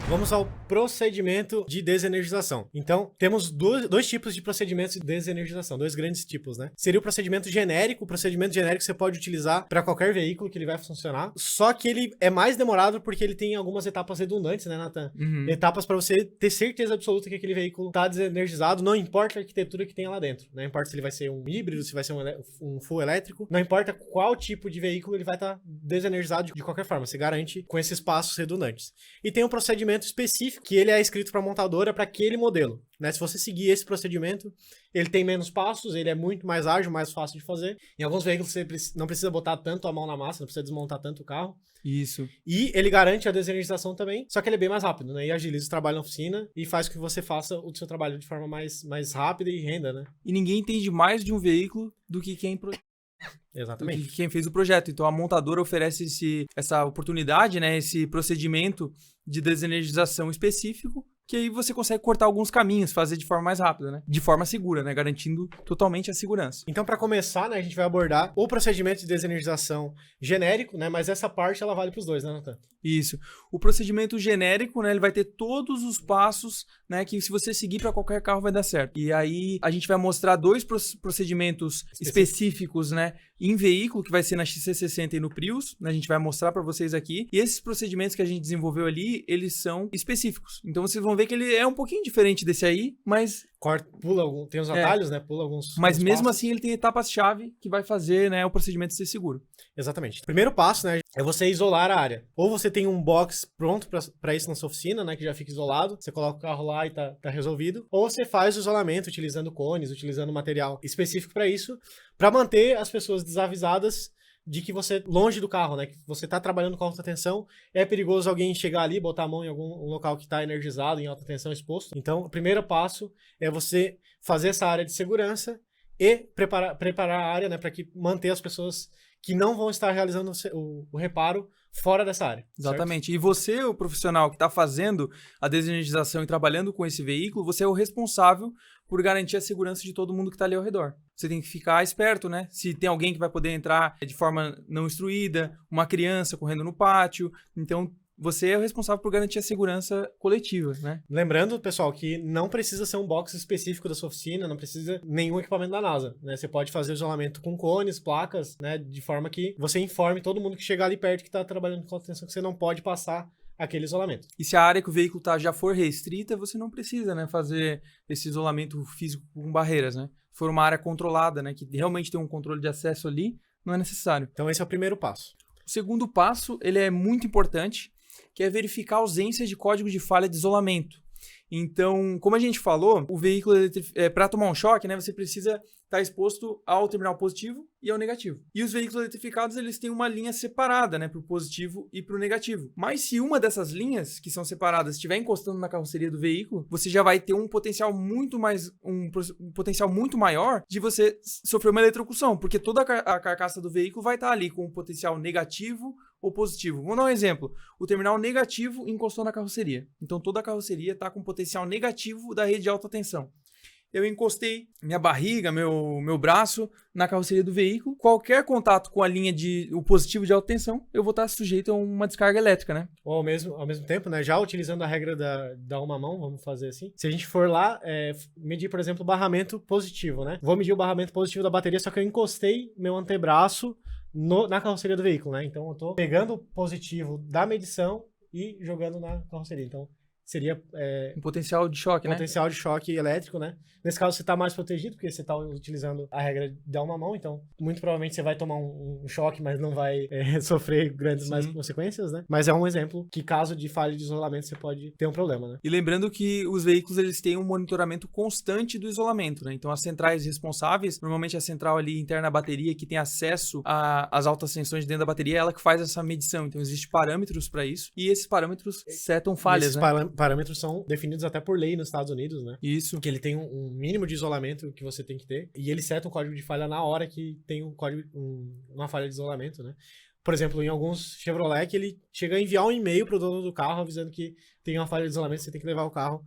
Vamos ao procedimento de desenergização. Então, temos dois tipos de procedimentos de desenergização, dois grandes tipos, né? Seria o procedimento genérico. O procedimento genérico você pode utilizar para qualquer veículo que ele vai funcionar, só que ele é mais demorado porque ele tem algumas etapas redundantes, né, Nathan? Etapas para você ter certeza absoluta que aquele veículo está desenergizado, não importa a arquitetura que tenha lá dentro. Não importa se ele vai ser um híbrido, se vai ser um full elétrico, não importa qual tipo de veículo, ele vai estar desenergizado de qualquer forma. Você garante com esses passos redundantes. E tem um procedimento específico que ele é escrito para a montadora para aquele modelo, né? Se você seguir esse procedimento, ele tem menos passos, ele é muito mais ágil, mais fácil de fazer. Em alguns veículos você não precisa botar tanto a mão na massa, não precisa desmontar tanto o carro. Isso. E ele garante a desenergização também, só que ele é bem mais rápido, né? E agiliza o trabalho na oficina e faz com que você faça o seu trabalho de forma mais rápida e renda, né? E ninguém entende mais de um veículo do que Exatamente. quem fez o projeto. Então a montadora oferece essa oportunidade, né, esse procedimento de desenergização específico, que aí você consegue cortar alguns caminhos, fazer de forma mais rápida, né? De forma segura, né? Garantindo totalmente a segurança. Então, para começar, né, a gente vai abordar o procedimento de desenergização genérico, né? Mas essa parte, ela vale para os dois, né, Nathan? Isso. O procedimento genérico, né, ele vai ter todos os passos, né, que se você seguir para qualquer carro vai dar certo. E aí a gente vai mostrar dois procedimentos específicos, né, em veículo, que vai ser na XC60 e no Prius, né, a gente vai mostrar para vocês aqui. E esses procedimentos que a gente desenvolveu ali, eles são específicos. Então vocês vão ver que ele é um pouquinho diferente desse aí, mas Tem os atalhos, né? Pula alguns. Mas mesmo passos. assim ele tem etapas-chave que vai fazer, né, o procedimento ser seguro. Exatamente. O primeiro passo, né, é você isolar a área. Ou você tem um box pronto para isso na sua oficina, né, que já fica isolado. Você coloca o carro lá e tá resolvido. Ou você faz o isolamento utilizando cones, utilizando material específico para isso, para manter as pessoas desavisadas de que você, longe do carro, né, que você tá trabalhando com alta tensão, é perigoso alguém chegar ali, botar a mão em algum local que tá energizado, em alta tensão, exposto. Então, o primeiro passo é você fazer essa área de segurança e preparar a área, né, para que manter as pessoas que não vão estar realizando o reparo fora dessa área. Exatamente. Certo? E você, o profissional que está fazendo a desenergização e trabalhando com esse veículo, você é o responsável por garantir a segurança de todo mundo que está ali ao redor. Você tem que ficar esperto, né? Se tem alguém que vai poder entrar de forma não instruída, uma criança correndo no pátio, então você é o responsável por garantir a segurança coletiva, né? Lembrando, pessoal, que não precisa ser um box específico da sua oficina, não precisa nenhum equipamento da NASA, né? Você pode fazer o isolamento com cones, placas, né? De forma que você informe todo mundo que chegar ali perto que está trabalhando com alta tensão que você não pode passar aquele isolamento. E se a área que o veículo já for restrita, você não precisa, né, fazer esse isolamento físico com barreiras, né? Se for uma área controlada, né, que realmente tem um controle de acesso ali, não é necessário. Então esse é o primeiro passo. O segundo passo, ele é muito importante, que é verificar a ausência de código de falha de isolamento. Então, como a gente falou, o veículo, para tomar um choque, né, você precisa estar exposto ao terminal positivo e ao negativo. E os veículos eletrificados, eles têm uma linha separada, né, para o positivo e para o negativo. Mas se uma dessas linhas, que são separadas, estiver encostando na carroceria do veículo, você já vai ter um potencial muito maior de você sofrer uma eletrocução, porque toda a carcaça do veículo vai estar ali com um potencial negativo ou positivo. Vamos dar um exemplo. O terminal negativo encostou na carroceria. Então toda a carroceria está com potencial negativo da rede de alta tensão. Eu encostei minha barriga, meu braço na carroceria do veículo. Qualquer contato com a linha o positivo de alta tensão, eu vou estar sujeito a uma descarga elétrica, né? Ou ao mesmo tempo, né? Já utilizando a regra da uma mão, vamos fazer assim. Se a gente for lá, medir, por exemplo, o barramento positivo, né? Vou medir o barramento positivo da bateria, só que eu encostei meu antebraço na carroceria do veículo, né? Então eu tô pegando o positivo da medição e jogando na carroceria. Então seria um potencial de choque, né? Potencial de choque elétrico, né? Nesse caso, você está mais protegido, porque você está utilizando a regra de uma mão, então muito provavelmente você vai tomar um choque, mas não vai sofrer grandes mais consequências, né? Mas é um exemplo que, caso de falha de isolamento, você pode ter um problema, né? E lembrando que os veículos, eles têm um monitoramento constante do isolamento, né? Então, as centrais responsáveis, normalmente a central ali interna da bateria, que tem acesso às altas tensões dentro da bateria, é ela que faz essa medição. Então, existem parâmetros para isso, e esses parâmetros setam falhas, né? Parâmetros são definidos até por lei nos Estados Unidos, né? Isso. Que ele tem um mínimo de isolamento que você tem que ter, e ele seta um código de falha na hora que tem uma falha de isolamento, né? Por exemplo, em alguns Chevrolet, que ele chega a enviar um e-mail pro dono do carro avisando que tem uma falha de isolamento, você tem que levar o carro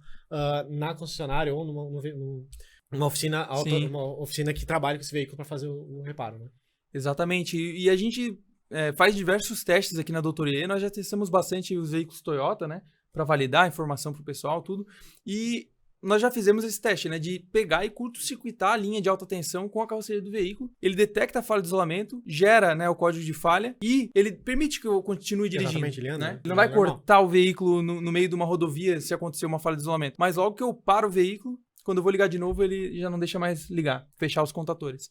na concessionária ou numa oficina uma oficina que trabalha com esse veículo para fazer o reparo, né? Exatamente. E a gente faz diversos testes aqui na Doutor E. Nós já testamos bastante os veículos Toyota, né? para validar a informação para o pessoal, tudo. E nós já fizemos esse teste, né, de pegar e curto-circuitar a linha de alta tensão com a carroceria do veículo. Ele detecta a falha de isolamento, gera, né, o código de falha e ele permite que eu continue dirigindo. Exatamente, ele anda, né? né? Ele não vai Normal. cortar o veículo no meio de uma rodovia se acontecer uma falha de isolamento. Mas logo que eu paro o veículo, quando eu vou ligar de novo, ele já não deixa mais ligar, fechar os contatores.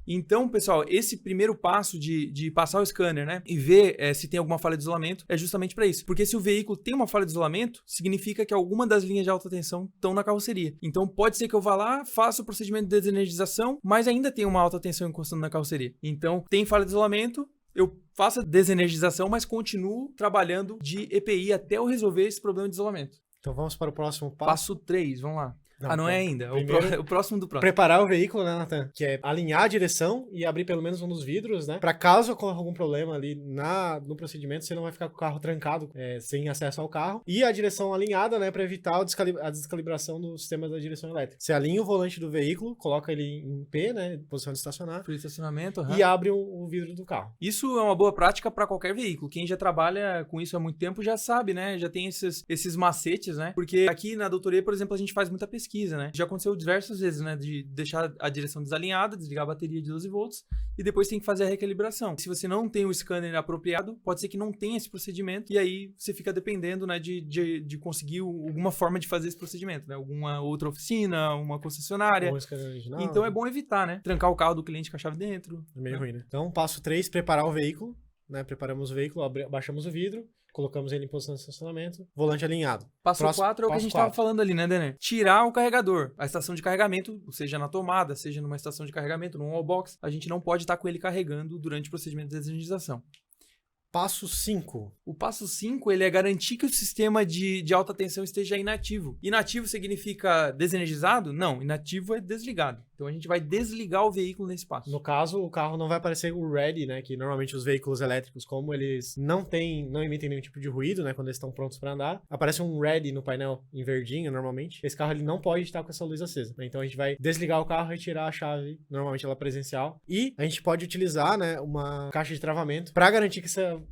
Então, pessoal, esse primeiro passo de passar o scanner, né, e ver se tem alguma falha de isolamento é justamente para isso. Porque se o veículo tem uma falha de isolamento, significa que alguma das linhas de alta tensão estão na carroceria. Então, pode ser que eu vá lá, faça o procedimento de desenergização, mas ainda tem uma alta tensão encostando na carroceria. Então, tem falha de isolamento, eu faço a desenergização, mas continuo trabalhando de EPI até eu resolver esse problema de isolamento. Então vamos para o próximo passo. Passo 3, vamos lá. Não é ainda. Primeiro, O próximo do próximo. Preparar o veículo, né, Nathan? Que é alinhar a direção e abrir pelo menos um dos vidros, né? Pra caso ocorra algum problema ali no procedimento, você não vai ficar com o carro trancado, sem acesso ao carro. E a direção alinhada, né? Pra evitar a descalibração do sistema da direção elétrica. Você alinha o volante do veículo, coloca ele em P, né? Posição de estacionar. Free estacionamento, E abre o vidro do carro. Isso é uma boa prática para qualquer veículo. Quem já trabalha com isso há muito tempo já sabe, né? Já tem esses macetes, né? Porque aqui na doutoria, por exemplo, a gente faz muita pesquisa, né? Já aconteceu diversas vezes, né? De deixar a direção desalinhada, desligar a bateria de 12 volts e depois tem que fazer a recalibração. Se você não tem o scanner apropriado, pode ser que não tenha esse procedimento e aí você fica dependendo, né? De conseguir alguma forma de fazer esse procedimento, né? Alguma outra oficina, uma concessionária. Ou o scanner original. Então é bom evitar, né? Trancar o carro do cliente com a chave dentro. É meio ruim, né? Então, passo 3, preparar o veículo, né? Preparamos o veículo, abaixamos o vidro, colocamos ele em posição de estacionamento, volante alinhado. Passo 4 é o que a gente estava falando ali, né, Denner? Tirar o carregador. A estação de carregamento, seja na tomada, seja numa estação de carregamento, num wallbox, a gente não pode estar com ele carregando durante o procedimento de desenergização. Passo 5. O passo 5, ele é garantir que o sistema de alta tensão esteja inativo. Inativo significa desenergizado? Não, inativo é desligado. Então a gente vai desligar o veículo nesse passo. No caso, o carro não vai aparecer o ready, né? Que normalmente os veículos elétricos, como eles não emitem nenhum tipo de ruído, né? Quando eles estão prontos para andar, aparece um ready no painel em verdinho, normalmente. Esse carro ele não pode estar com essa luz acesa, né? Então a gente vai desligar o carro e tirar a chave, normalmente ela é presencial. E a gente pode utilizar, né? Uma caixa de travamento para garantir que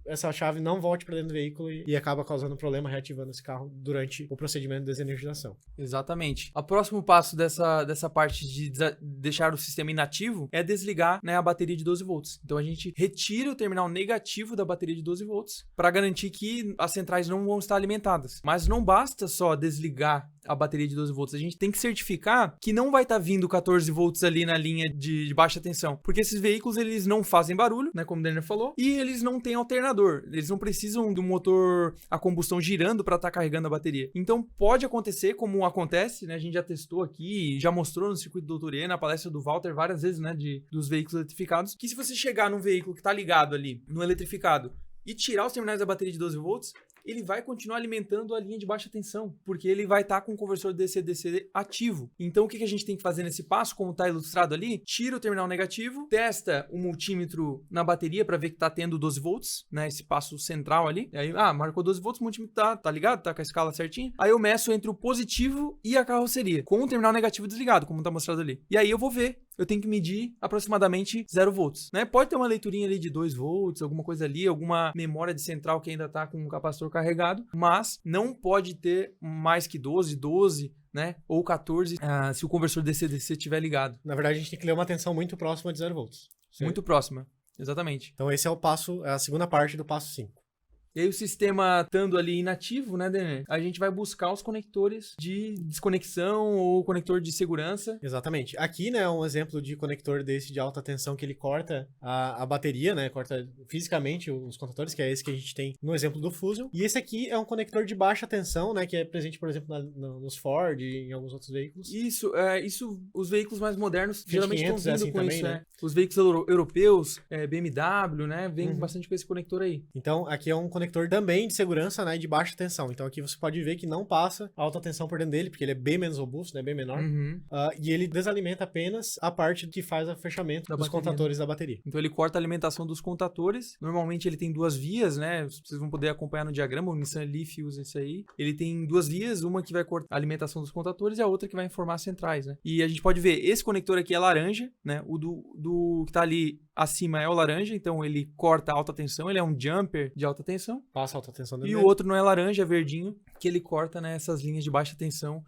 essa chave não volte para dentro do veículo e acaba causando problema, reativando esse carro durante o procedimento de desenergização. Exatamente. O próximo passo dessa parte de deixar o sistema inativo é desligar, né, a bateria de 12 volts. Então a gente retira o terminal negativo da bateria de 12 volts para garantir que as centrais não vão estar alimentadas. Mas não basta só desligar a bateria de 12 volts. A gente tem que certificar que não vai estar vindo 14 volts ali na linha de baixa tensão. Porque esses veículos, eles não fazem barulho, né, como o Denner falou, e eles não têm alternador. Eles não precisam do motor a combustão girando para estar carregando a bateria. Então pode acontecer, como acontece, né, a gente já testou aqui, já mostrou no circuito do Doutor E, na palestra do Walter várias vezes, né, dos veículos eletrificados, que se você chegar num veículo que está ligado ali, no eletrificado, e tirar os terminais da bateria de 12 volts, ele vai continuar alimentando a linha de baixa tensão, porque ele vai estar com o conversor DC-DC ativo. Então, o que a gente tem que fazer nesse passo, como está ilustrado ali? Tira o terminal negativo, testa o multímetro na bateria para ver que está tendo 12 volts, né? Esse passo central ali. E aí, marcou 12 volts, o multímetro tá ligado? Tá com a escala certinha. Aí eu meço entre o positivo e a carroceria, com o terminal negativo desligado, como está mostrado ali. E aí eu vou ver. Eu tenho que medir aproximadamente 0 volts, né? Pode ter uma leiturinha ali de 2 volts, alguma coisa ali, alguma memória de central que ainda está com o capacitor carregado, mas não pode ter mais que 12, né? Ou 14, se o conversor DC-DC estiver ligado. Na verdade, a gente tem que ler uma tensão muito próxima de 0 volts. Certo? Muito próxima, exatamente. Então esse é a segunda parte do passo 5. E aí o sistema estando ali inativo, né, Denner? A gente vai buscar os conectores de desconexão ou conector de segurança. Exatamente. Aqui, né, um exemplo de conector desse de alta tensão que ele corta a bateria, né, corta fisicamente os contadores, que é esse que a gente tem no exemplo do Fusion. E esse aqui é um conector de baixa tensão, né, que é presente, por exemplo, nos Ford e em alguns outros veículos. Isso os veículos mais modernos geralmente estão vindo assim com também, isso, né? Os veículos europeus, BMW, né, vem bastante com esse conector aí. Então, aqui é um conector também de segurança, né, de baixa tensão. Então aqui você pode ver que não passa alta tensão por dentro dele, porque ele é bem menos robusto, né, bem menor. E ele desalimenta apenas a parte que faz o fechamento dos contadores da bateria. Então ele corta a alimentação dos contadores. Normalmente ele tem 2 vias, né? Vocês vão poder acompanhar no diagrama, o Nissan Leaf usa isso aí. Ele tem 2 vias, uma que vai cortar a alimentação dos contadores e a outra que vai informar as centrais, né? E a gente pode ver, esse conector aqui é laranja, né? O do que tá ali acima é o laranja, então ele corta a alta tensão, ele é um jumper de alta tensão. Passa alta tensão E o outro não é laranja, é verdinho, que ele corta, né, essas linhas de baixa tensão.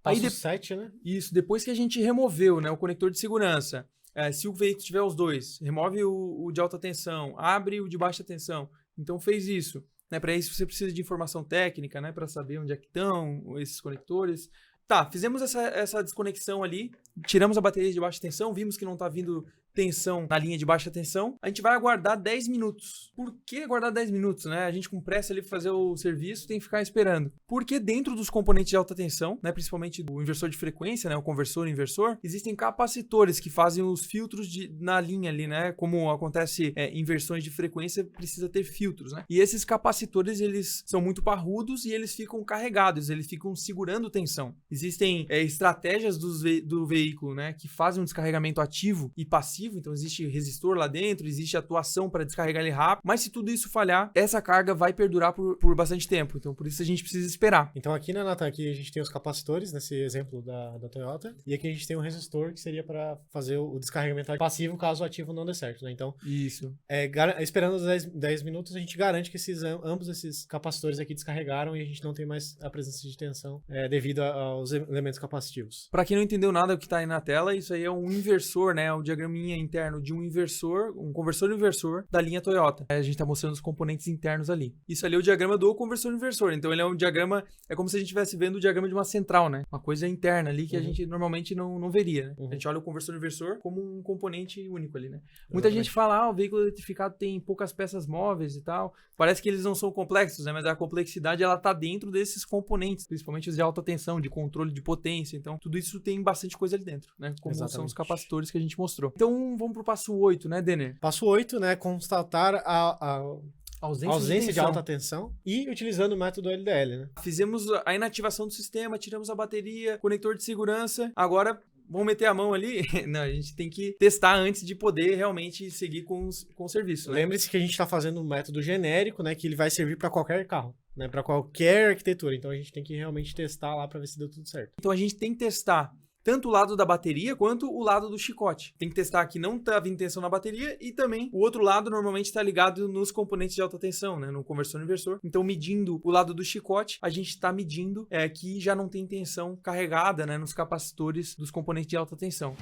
Passo 7, né? Isso, depois que a gente removeu, né, o conector de segurança, se o veículo tiver os dois, remove o de alta tensão, abre o de baixa tensão. Então fez isso. Né, para isso você precisa de informação técnica, né, para saber onde é que estão esses conectores. Tá, fizemos essa desconexão ali, tiramos a bateria de baixa tensão, vimos que não está vindo tensão na linha de baixa tensão. A gente vai aguardar 10 minutos. Por que aguardar 10 minutos, né? A gente com pressa ali para fazer o serviço tem que ficar esperando. Porque dentro dos componentes de alta tensão, né, principalmente do inversor de frequência, né, o conversor e inversor, existem capacitores que fazem os filtros na linha ali, né? Como acontece em inversões de frequência, precisa ter filtros, né? E esses capacitores, eles são muito parrudos e eles ficam carregados, eles ficam segurando tensão. Existem estratégias do veículo, né, que fazem um descarregamento ativo e passivo. Então existe resistor lá dentro, existe atuação para descarregar ele rápido, mas se tudo isso falhar, essa carga vai perdurar por bastante tempo, então por isso a gente precisa esperar. Então aqui, né, Nathan, aqui a gente tem os capacitores, nesse exemplo da Toyota, e aqui a gente tem um resistor que seria para fazer o descarregamento passivo caso o ativo não dê certo, né? Então, isso. Esperando os 10 minutos, a gente garante que ambos esses capacitores aqui descarregaram e a gente não tem mais a presença de tensão devido aos elementos capacitivos. Para quem não entendeu nada do que está aí na tela, isso aí é um inversor, né, o diagraminha interno de um inversor, um conversor inversor da linha Toyota. A gente está mostrando os componentes internos ali. Isso ali é o diagrama do conversor inversor. Então ele é um diagrama, é como se a gente estivesse vendo o diagrama de uma central, né? Uma coisa interna ali que a gente normalmente não veria, né? A gente olha o conversor inversor como um componente único ali, né? Muita gente fala, o veículo eletrificado tem poucas peças móveis e tal. Parece que eles não são complexos, né? Mas a complexidade, ela tá dentro desses componentes, principalmente os de alta tensão, de controle de potência. Então, tudo isso tem bastante coisa ali dentro, né? Como são os capacitores que a gente mostrou. Então, vamos pro passo 8, né, Denner? Passo 8, né? Constatar a ausência de alta tensão e utilizando o método LDL, né? Fizemos a inativação do sistema, tiramos a bateria, conector de segurança. Agora, vamos meter a mão ali? Não, a gente tem que testar antes de poder realmente seguir com o serviço. Né? Lembre-se que a gente está fazendo um método genérico, né? Que ele vai servir para qualquer carro, né? Para qualquer arquitetura. Então, a gente tem que realmente testar lá para ver se deu tudo certo. Então, a gente tem que testar tanto o lado da bateria quanto o lado do chicote. Tem que testar que não está vindo tensão na bateria e também o outro lado normalmente está ligado nos componentes de alta tensão, né, no conversor inversor. Então, medindo o lado do chicote, a gente está medindo que já não tem tensão carregada, né, nos capacitores dos componentes de alta tensão.